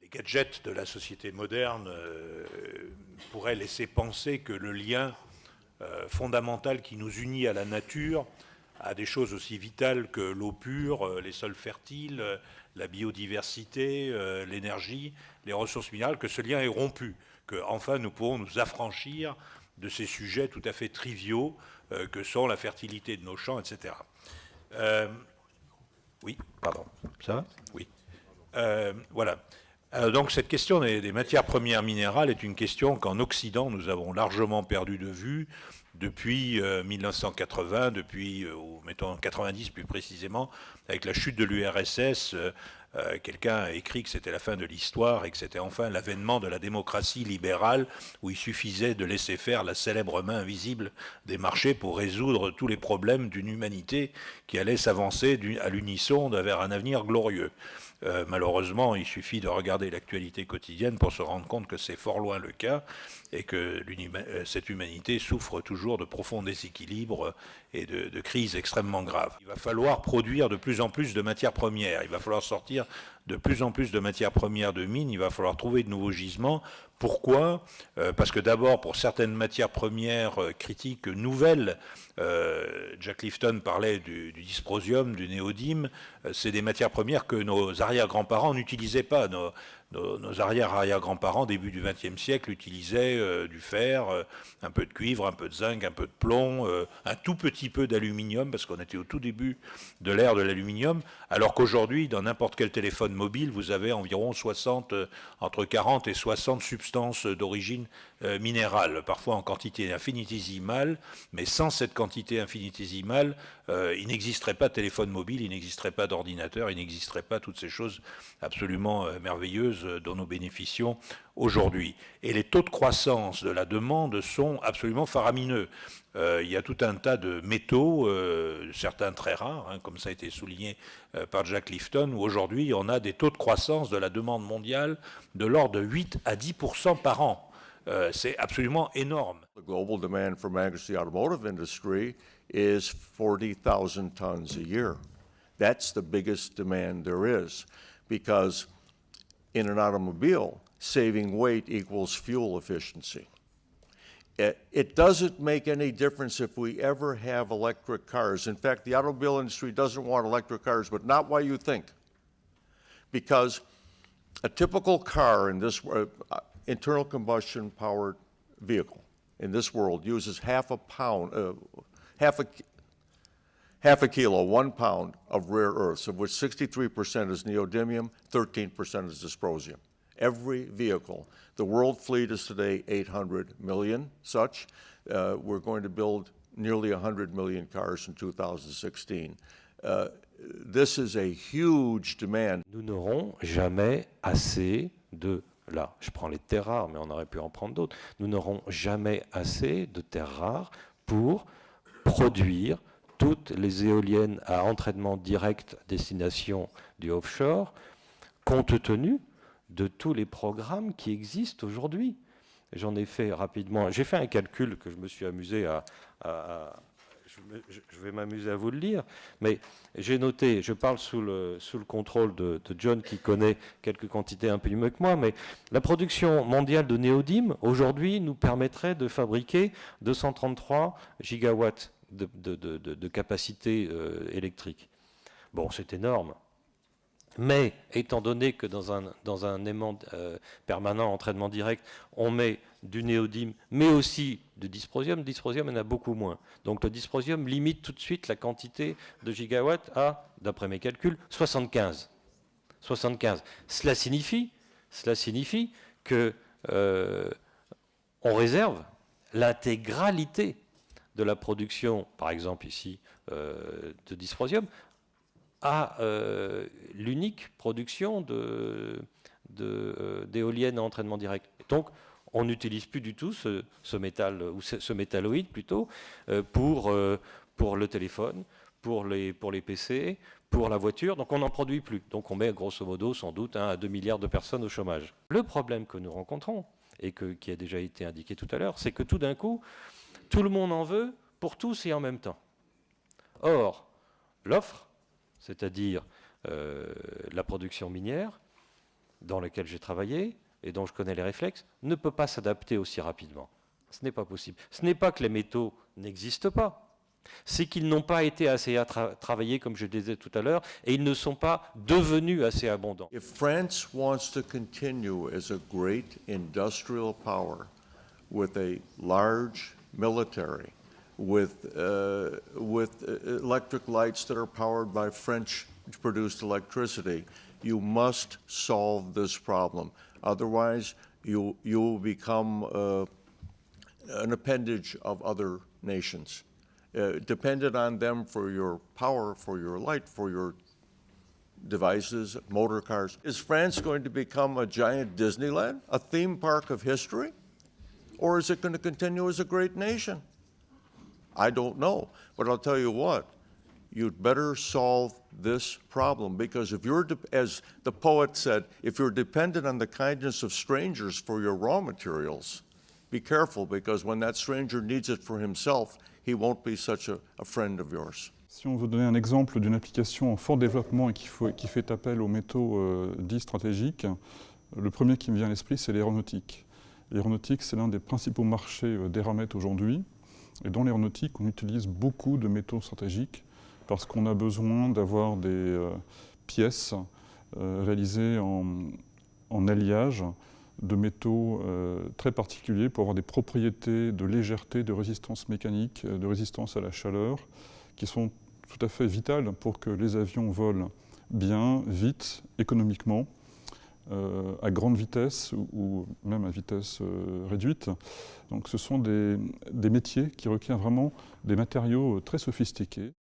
Les gadgets de la société moderne pourraient laisser penser que le lien fondamental qui nous unit à la nature, à des choses aussi vitales que l'eau pure, les sols fertiles, la biodiversité, l'énergie, les ressources minérales, que ce lien est rompu, que enfin nous pourrons nous affranchir de ces sujets tout à fait triviaux que sont la fertilité de nos champs, etc. Oui, pardon, ça va ? Oui. Voilà. Donc cette question des matières premières minérales est une question qu'en Occident nous avons largement perdu de vue depuis 1980, depuis, mettons 90 plus précisément, avec la chute de l'URSS. Quelqu'un a écrit que c'était la fin de l'histoire et que c'était enfin l'avènement de la démocratie libérale où il suffisait de laisser faire la célèbre main invisible des marchés pour résoudre tous les problèmes d'une humanité qui allait s'avancer à l'unisson vers un avenir glorieux. Malheureusement, il suffit de regarder l'actualité quotidienne pour se rendre compte que c'est fort loin le cas et que cette humanité souffre toujours de profonds déséquilibres et de crises extrêmement graves. Il va falloir produire de plus en plus de matières premières, il va falloir sortir de plus en plus de matières premières de mines, il va falloir trouver de nouveaux gisements. Pourquoi ? Parce que d'abord, pour certaines matières premières critiques nouvelles, Jack Lifton parlait du dysprosium, du néodyme, c'est des matières premières que nos arrière-grands-parents n'utilisaient pas. Nos arrière-arrière-grands-parents, début du XXe siècle, utilisaient du fer, un peu de cuivre, un peu de zinc, un peu de plomb, un tout petit peu d'aluminium, parce qu'on était au tout début de l'ère de l'aluminium, alors qu'aujourd'hui, dans n'importe quel téléphone mobile, vous avez environ entre 40 et 60 substances d'origine minérale, parfois en quantité infinitésimale, mais sans cette quantité infinitésimale, il n'existerait pas de téléphone mobile, il n'existerait pas d'ordinateur, il n'existerait pas toutes ces choses absolument merveilleuses dont nous bénéficions aujourd'hui. Et les taux de croissance de la demande sont absolument faramineux. Il y a tout un tas de métaux, certains très rares, comme ça a été souligné par Jack Lifton, où aujourd'hui on a des taux de croissance de la demande mondiale de l'ordre de 8 à 10% par an. C'est absolument énorme. The global demand for magnets in the automotive industry is 40,000 tons a year. That's the biggest demand there is, because in an automobile, saving weight equals fuel efficiency. It doesn't make any difference if we ever have electric cars. In fact, the automobile industry doesn't want electric cars, but not why you think. Because a typical car in this internal combustion powered vehicle in this world uses half a kilo, 1 pound of rare earths, of which 63% is neodymium, 13% is dysprosium. Every vehicle. The world fleet is today 800 million such. We're going to build nearly 100 million cars in 2016. This is a huge demand. Nous n'aurons jamais assez de, là, je prends les terres rares, mais on aurait pu en prendre d'autres, nous n'aurons jamais assez de terres rares pour produire toutes les éoliennes à entraînement direct à destination du offshore, compte tenu de tous les programmes qui existent aujourd'hui. J'en ai fait rapidement, j'ai fait un calcul que je me suis amusé je vais m'amuser à vous le lire, mais j'ai noté, je parle sous le contrôle de John qui connaît quelques quantités un peu mieux que moi, mais la production mondiale de néodyme aujourd'hui nous permettrait de fabriquer 233 gigawatts de capacité électrique. Bon, c'est énorme. Mais étant donné que dans un aimant permanent, entraînement direct, on met du néodyme, mais aussi du dysprosium, il y en a beaucoup moins. Donc le dysprosium limite tout de suite la quantité de gigawatts à, d'après mes calculs, 75. 75. Cela signifie que on réserve l'intégralité de la production, par exemple ici, de dysprosium, à l'unique production d'éoliennes à entraînement direct. Et donc, on n'utilise plus du tout ce métal, ou ce métalloïde plutôt, pour le téléphone, pour les PC, pour la voiture. Donc, on n'en produit plus. Donc, on met grosso modo, sans doute, 1 à 2 milliards de personnes au chômage. Le problème que nous rencontrons, et qui a déjà été indiqué tout à l'heure, c'est que tout d'un coup, tout le monde en veut pour tous et en même temps. Or, l'offre, c'est-à-dire la production minière, dans lequel j'ai travaillé et dont je connais les réflexes ne peut pas s'adapter aussi rapidement. Ce n'est pas possible. Ce n'est pas que les métaux n'existent pas. C'est qu'ils n'ont pas été assez travaillés, comme je disais tout à l'heure, et ils ne sont pas devenus assez abondants. If France wants to continue as a great industrial power with a large military, with electric lights that are powered by French-produced electricity, you must solve this problem. Otherwise, you will become an appendage of other nations. Dependent on them for your power, for your light, for your devices, motor cars. Is France going to become a giant Disneyland, a theme park of history? Or is it going to continue as a great nation? I don't know, but I'll tell you what, you'd better solve this problem, because if you're, as the poet said, if you're dependent on the kindness of strangers for your raw materials, be careful, because when that stranger needs it for himself, he won't be such a friend of yours. Si on veut donner un exemple d'une application en fort développement et qui fait appel aux métaux dits stratégiques, le premier qui me vient à l'esprit, c'est l'aéronautique. L'aéronautique, c'est l'un des principaux marchés d'Eramet aujourd'hui. Et dans l'aéronautique, on utilise beaucoup de métaux stratégiques parce qu'on a besoin d'avoir des pièces réalisées en alliage de métaux très particuliers pour avoir des propriétés de légèreté, de résistance mécanique, de résistance à la chaleur, qui sont tout à fait vitales pour que les avions volent bien, vite, économiquement, à grande vitesse ou même à vitesse réduite. Donc ce sont des métiers qui requièrent vraiment des matériaux très sophistiqués.